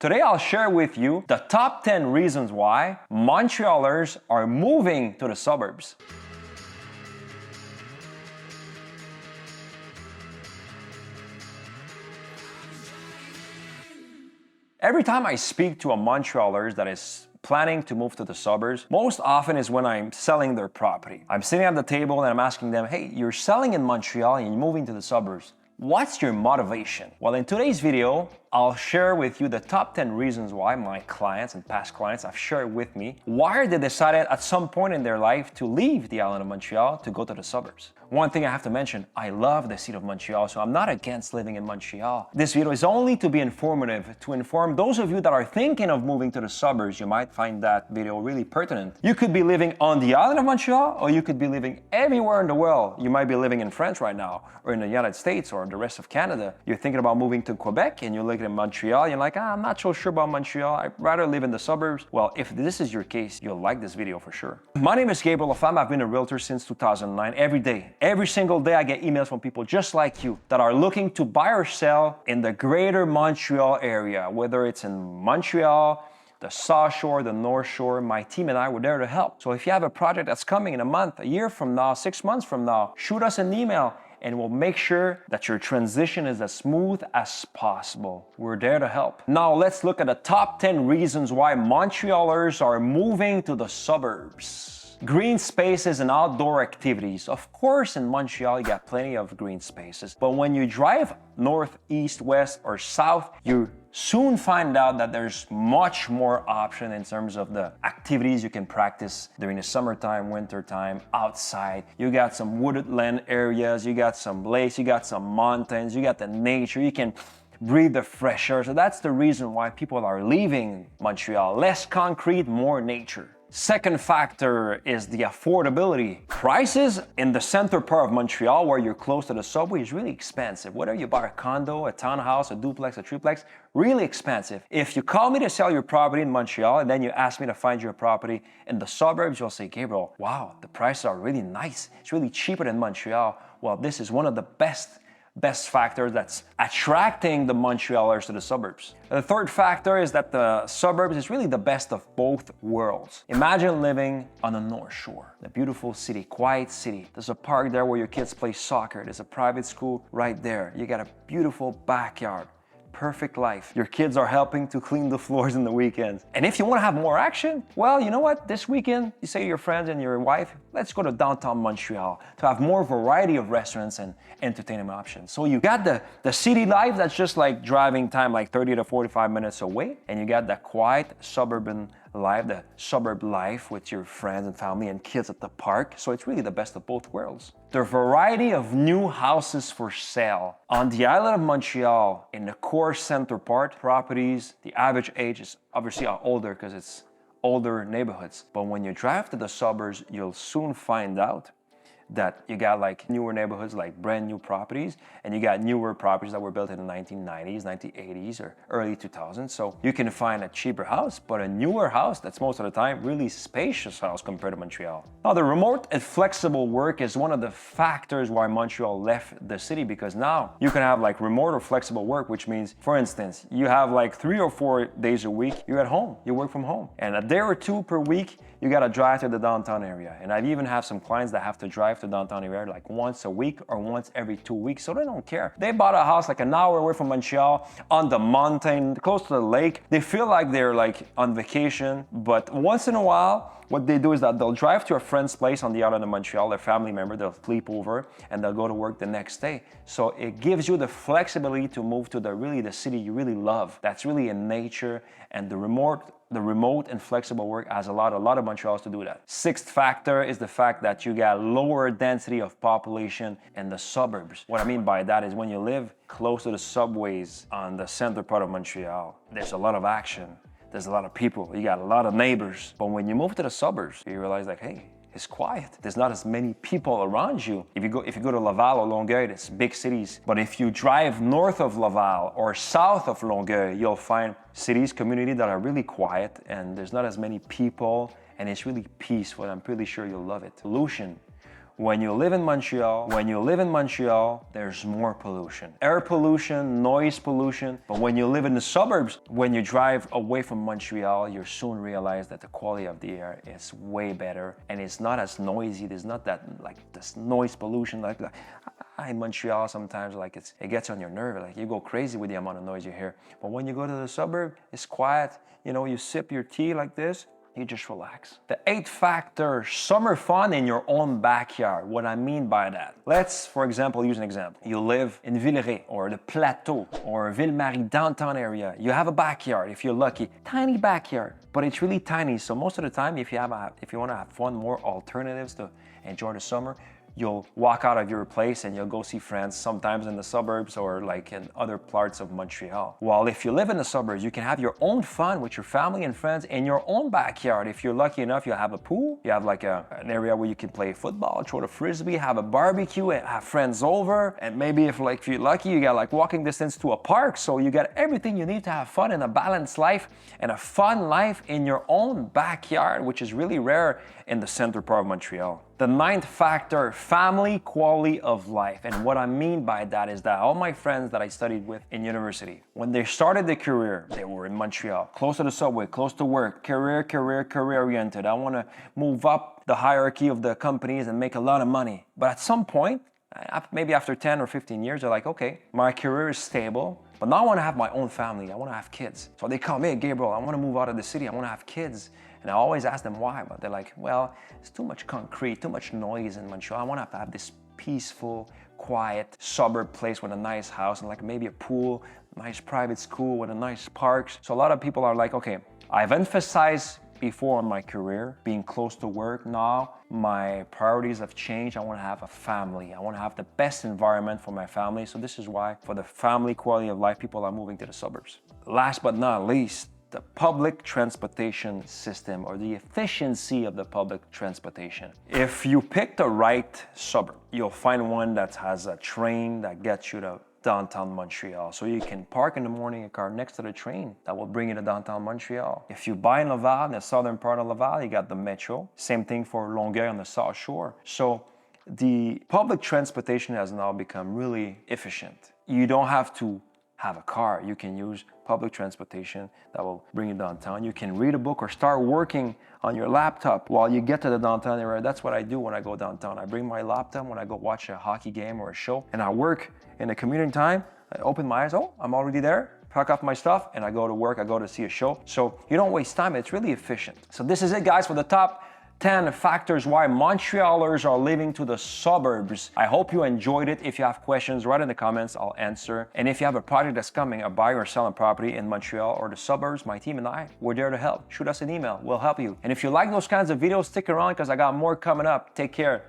Today I'll share with you the top 10 reasons why Montrealers are moving to the suburbs. Every time I speak to a Montrealer that is planning to move to the suburbs, most often is when I'm selling their property. I'm sitting at the table and I'm asking them, hey, you're selling in Montreal and you're moving to the suburbs. What's your motivation? Well, in today's video, I'll share with you the top 10 reasons why my clients and past clients have shared with me why they decided at some point in their life to leave the island of Montreal to go to the suburbs. One thing I have to mention, I love the city of Montreal, so I'm not against living in Montreal. This video is only to be informative, to inform those of you that are thinking of moving to the suburbs. You might find that video really pertinent. You could be living on the island of Montreal, or you could be living everywhere in the world. You might be living in France right now, or in the United States, or the rest of Canada. You're thinking about moving to Quebec, and you're looking at Montreal, you're like, I'm not so sure about Montreal, I'd rather live in the suburbs. Well, if this is your case, you'll like this video for sure. My name is Gabriel Laflamme. I've been a realtor since 2009. Every single day I get emails from people just like you that are looking to buy or sell in the greater Montreal area, whether it's in Montreal, the South Shore, the North Shore. My team and I were there to help. So if you have a project that's coming in a month, a year from now, 6 months from now, shoot us an email and we'll make sure that your transition is as smooth as possible. We're there to help. Now let's look at the top 10 reasons why Montrealers are moving to the suburbs. Green spaces and outdoor activities. Of course, in Montreal, you got plenty of green spaces. But when you drive north, east, west, or south, you soon find out that there's much more option in terms of the activities you can practice during the summertime, wintertime, outside. You got some wooded land areas, you got some lakes, you got some mountains, you got the nature, you can breathe the fresh air. So that's the reason why people are leaving Montreal. Less concrete, more nature. Second factor is the affordability. Prices in the center part of Montreal, where you're close to the subway, is really expensive. Whether you buy a condo, a townhouse, a duplex, a triplex, really expensive. If you call me to sell your property in Montreal and then you ask me to find your property in the suburbs, you'll say, Gabriel, wow, the prices are really nice. It's really cheaper than Montreal. Well, this is one of the best factor that's attracting the Montrealers to the suburbs. The third factor is that the suburbs is really the best of both worlds. Imagine living on the North Shore, the beautiful city, quiet city. There's a park there where your kids play soccer. There's a private school right there. You got a beautiful backyard. Perfect life. Your kids are helping to clean the floors in the weekends. And if you want to have more action, well, you know what? This weekend, you say to your friends and your wife, let's go to downtown Montreal to have more variety of restaurants and entertainment options. So you got the city life that's just like driving time, like 30 to 45 minutes away. And you got that quiet suburban life, the suburb life with your friends and family and kids at the park. So it's really the best of both worlds. The variety of new houses for sale. On the island of Montreal, in the core center part, properties, the average age is obviously older because it's older neighborhoods. But when you drive to the suburbs, you'll soon find out that you got like newer neighborhoods, like brand new properties, and you got newer properties that were built in the 1990s, 1980s, or early 2000s. So you can find a cheaper house, but a newer house that's most of the time really spacious house compared to Montreal. Now, the remote and flexible work is one of the factors why Montreal left the city, because now you can have like remote or flexible work, which means, for instance, you have like 3 or 4 days a week, you're at home, you work from home. And a day or two per week, you gotta drive to the downtown area. And I even have some clients that have to drive to downtown area like once a week or once every 2 weeks, so they don't care. They bought a house like an hour away from Montreal on the mountain, close to the lake. They feel like they're like on vacation, but once in a while, what they do is that they'll drive to a friend's place on the island of Montreal, their family member, they'll sleep over, and they'll go to work the next day. So it gives you the flexibility to move to the city you really love. That's really in nature, and the remote and flexible work has a lot of Montrealers to do that. Sixth factor is the fact that you got lower density of population in the suburbs. What I mean by that is when you live close to the subways on the center part of Montreal, there's a lot of action. There's a lot of people, you got a lot of neighbors. But when you move to the suburbs, you realize like, hey, it's quiet. There's not as many people around you. If you go to Laval or Longueuil, it's big cities. But if you drive north of Laval or south of Longueuil, you'll find cities, communities that are really quiet and there's not as many people and it's really peaceful. I'm pretty sure you'll love it. Solution. when you live in Montreal, there's more pollution. Air pollution, noise pollution. But when you live in the suburbs, when you drive away from Montreal, you soon realize that the quality of the air is way better and it's not as noisy. There's not that like this noise pollution like that. In Montreal sometimes like it gets on your nerve, like you go crazy with the amount of noise you hear. But when you go to the suburb, it's quiet, you know, you sip your tea like this, you just relax. The 8th factor, summer fun in your own backyard. What I mean by that, let's for example use an example. You live in Villeray or the Plateau or Ville-Marie downtown area. You have a backyard if you're lucky, tiny backyard, but it's really tiny. So most of the time if you want to have fun, more alternatives to enjoy the summer, you'll walk out of your place and you'll go see friends, sometimes in the suburbs or like in other parts of Montreal. While if you live in the suburbs, you can have your own fun with your family and friends in your own backyard. If you're lucky enough, you'll have a pool, you have like an area where you can play football, throw the frisbee, have a barbecue, and have friends over. And maybe if you're lucky, you got like walking distance to a park. So you got everything you need to have fun in a balanced life and a fun life in your own backyard, which is really rare in the center part of Montreal. The 9th factor, family quality of life. And what I mean by that is that all my friends that I studied with in university, when they started their career, they were in Montreal, close to the subway, close to work, career oriented. I want to move up the hierarchy of the companies and make a lot of money. But at some point, maybe after 10 or 15 years, they're like, okay, my career is stable, but now I want to have my own family. I want to have kids. So they call me, hey, Gabriel, I want to move out of the city. I want to have kids. And I always ask them why, but they're like, well, it's too much concrete, too much noise in Montreal. I want to have this peaceful, quiet suburb place with a nice house and like maybe a pool, nice private school with a nice parks. So a lot of people are like, okay, I've emphasized before in my career being close to work. Now my priorities have changed. I want to have a family. I want to have the best environment for my family. So this is why for the family quality of life, people are moving to the suburbs. Last but not least, the public transportation system or the efficiency of the public transportation. If you pick the right suburb, you'll find one that has a train that gets you to downtown Montreal. So you can park in the morning a car next to the train that will bring you to downtown Montreal. If you buy in LAVAL, in the southern part of LAVAL, you got the metro. Same thing for Longueuil on the South Shore. So the public transportation has now become really efficient. You don't have to have a car. You can use public transportation that will bring you downtown. You can read a book or start working on your laptop while you get to the downtown area. That's what I do when I go downtown. I bring my laptop when I go watch a hockey game or a show, and I work in the commuting time. I open my eyes, oh, I'm already there. Pack up my stuff and I go to work, I go to see a show. So you don't waste time, it's really efficient. So this is it, guys, for the top 10 factors why Montrealers are leaving to the suburbs. I hope you enjoyed it. If you have questions, write in the comments, I'll answer. And if you have a project that's coming, a buy or selling property in Montreal or the suburbs, my team and I, we're there to help. Shoot us an email, we'll help you. And if you like those kinds of videos, stick around because I got more coming up. Take care.